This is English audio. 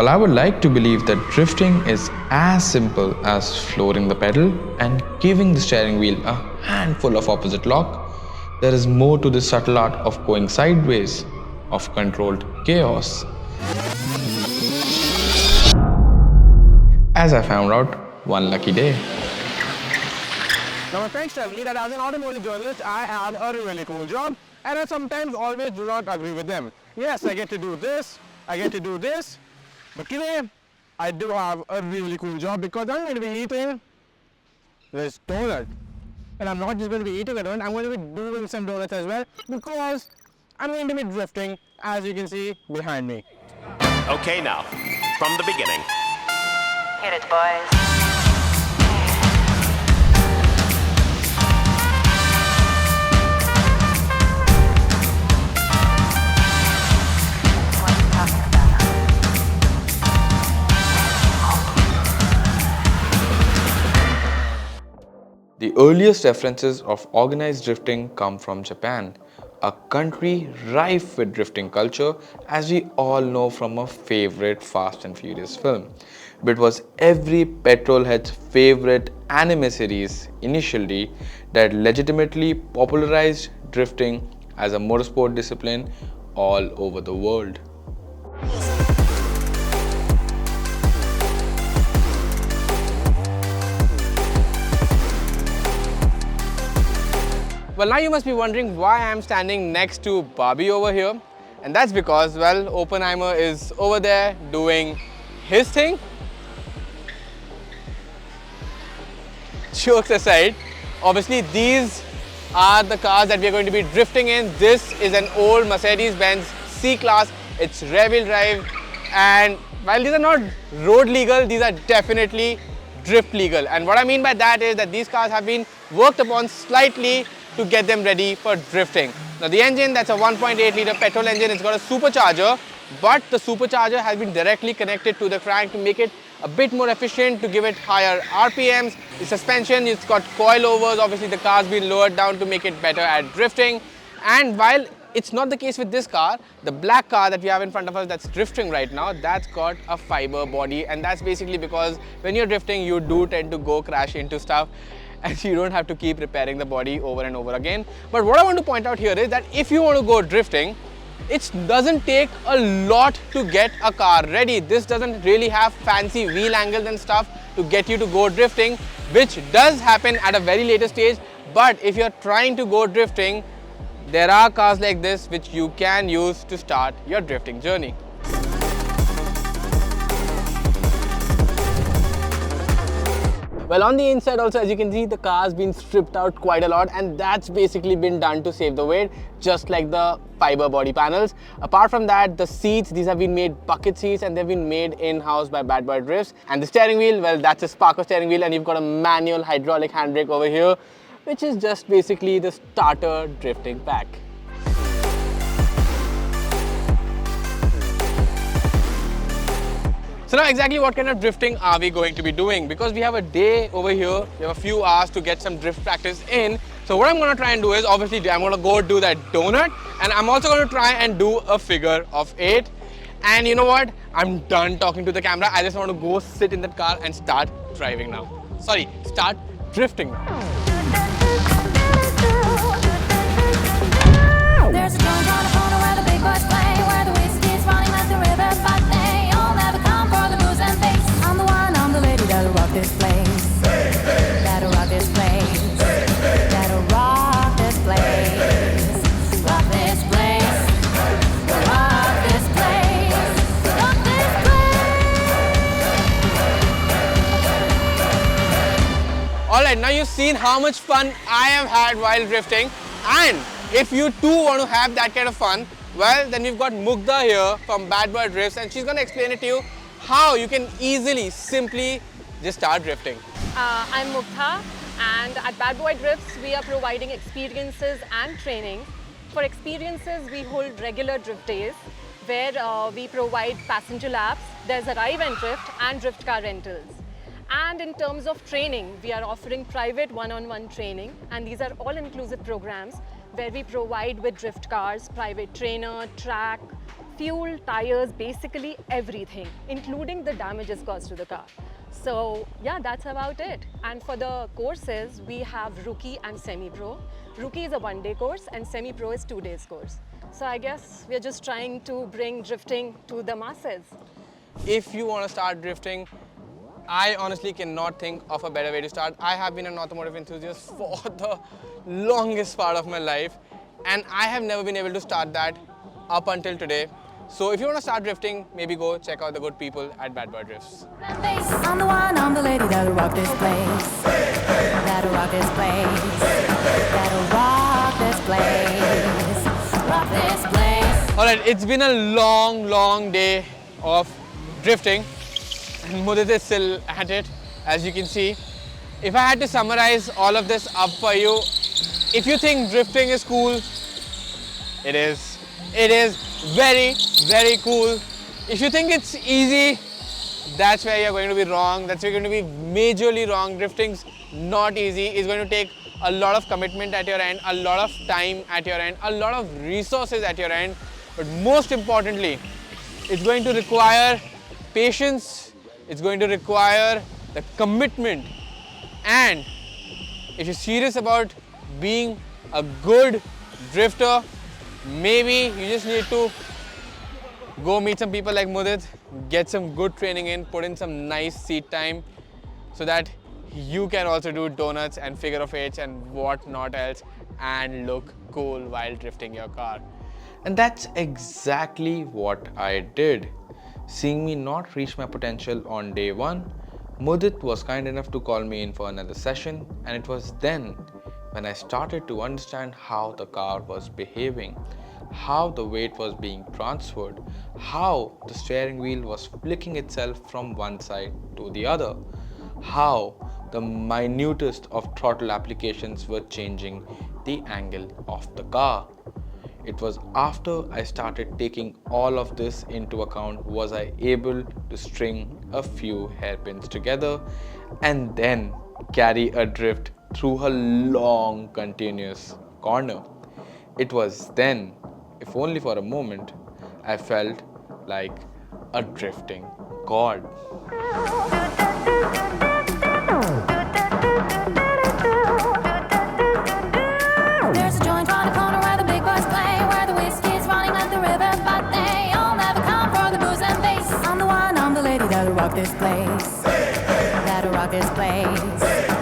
Well, I would like to believe that drifting is as simple as flooring the pedal and giving the steering wheel a handful of opposite lock. There is more to this subtle art of going sideways, of controlled chaos. As I found out one lucky day. Now my friends tell me that as an automotive journalist, I had a really cool job, and I sometimes always do not agree with them. Yes, I get to do this, I get to do this, but today I do have a really cool job because I'm going to be eating this donut. And I'm not just going to be eating a donut, I'm going to be doing some donuts as well because I'm going to be drifting, as you can see behind me. Okay, now, from the beginning. Hit it, boys. The earliest references of organized drifting come from Japan, a country rife with drifting culture, as we all know from a favorite Fast and Furious film. But it was every petrolhead's favorite anime series initially that legitimately popularized drifting as a motorsport discipline all over the world. Well, now you must be wondering why I'm standing next to Barbie over here. And that's because, well, Oppenheimer is over there doing his thing. Jokes aside, obviously these are the cars that we are going to be drifting in. This is an old Mercedes-Benz C-Class. It's rear-wheel drive, and while these are not road legal, these are definitely drift legal. And what I mean by that is that these cars have been worked upon slightly to get them ready for drifting. Now the engine, that's a 1.8 litre petrol engine. It's got a supercharger, but the supercharger has been directly connected to the crank to make it a bit more efficient, to give it higher RPMs. The suspension, it's got coilovers. Obviously the car's been lowered down to make it better at drifting. And while it's not the case with this car, the black car that we have in front of us that's drifting right now, that's got a fiber body, and that's basically because when you're drifting you do tend to go crash into stuff and you don't have to keep repairing the body over and over again. But what I want to point out here is that if you want to go drifting, it doesn't take a lot to get a car ready. This doesn't really have fancy wheel angles and stuff to get you to go drifting, which does happen at a very later stage. But if you're trying to go drifting, there are cars like this which you can use to start your drifting journey. Well, on the inside also, as you can see, the car's been stripped out quite a lot, and that's basically been done to save the weight, just like the fiber body panels. Apart from that, the seats, these have been made bucket seats, and they've been made in-house by Bad Boy Drifts. And the steering wheel, well, that's a Sparker steering wheel, and you've got a manual hydraulic handbrake over here, which is just basically the starter drifting pack. So now exactly what kind of drifting are we going to be doing? Because we have a day over here, we have a few hours to get some drift practice in. So what I'm going to try and do is, obviously I'm going to go do that donut, and I'm also going to try and do a figure of 8. And you know what? I'm done talking to the camera. I just want to go sit in that car and start driving now. Sorry, start drifting now. There's a joint on the corner where the big boys play, where the whiskey's running at the river, but they all never come for the booze and bass. I'm the one, I'm the lady that'll rock this place. That'll rock this place. That'll rock this place. Rock this place. Rock this place. Rock this place. Alright, now you've seen how much fun I have had while drifting, and if you too want to have that kind of fun, well, then we've got Mugdha here from Bad Boy Drifts, and she's going to explain it to you how you can easily, simply just start drifting. I'm Mugdha, and at Bad Boy Drifts, we are providing experiences and training. For experiences, we hold regular drift days where we provide passenger laps. There's arrive and drift and drift car rentals. And in terms of training, we are offering private one-on-one training, and these are all-inclusive programs where we provide with drift cars, private trainer, track, fuel, tires, basically everything, including the damages caused to the car. So yeah, that's about it. And for the courses, we have Rookie and Semi-Pro. Rookie is a 1-day course and Semi-Pro is 2 days course. So I guess we're just trying to bring drifting to the masses. If you want to start drifting, I honestly cannot think of a better way to start. I have been an automotive enthusiast for the longest part of my life, and I have never been able to start that up until today. So if you want to start drifting, maybe go check out the good people at Bad Boy Drifts. I'm the one, I'm the lady that'll rock this place. That'll rock this place. That'll rock this place. Rock this place. Alright, it's been a long day of drifting, and Mudit is still at it, as you can see. If I had to summarize all of this up for you, if you think drifting is cool, it is. It is very cool. If you think it's easy, that's where you're going to be wrong. That's where you're going to be majorly wrong. Drifting's not easy. It's going to take a lot of commitment at your end, a lot of time at your end, a lot of resources at your end. But most importantly, it's going to require patience. It's going to require the commitment. And if you're serious about being a good drifter, maybe you just need to go meet some people like Mudit, get some good training in, put in some nice seat time so that you can also do donuts and figure of eights and what not else and look cool while drifting your car. And that's exactly what I did. Seeing me not reach my potential on day one, Mudit was kind enough to call me in for another session, and it was then when I started to understand how the car was behaving, how the weight was being transferred, how the steering wheel was flicking itself from one side to the other, how the minutest of throttle applications were changing the angle of the car. It was after I started taking all of this into account was I able to string a few hairpins together and then carry a drift through a long continuous corner. It was then, if only for a moment, I felt like a drifting god. There's a joint on the corner where the big boys play, where the whiskey's running like the river, but they all never come for the booze and bass. I'm the one, I'm the lady that'll rock this place. That'll rock this place.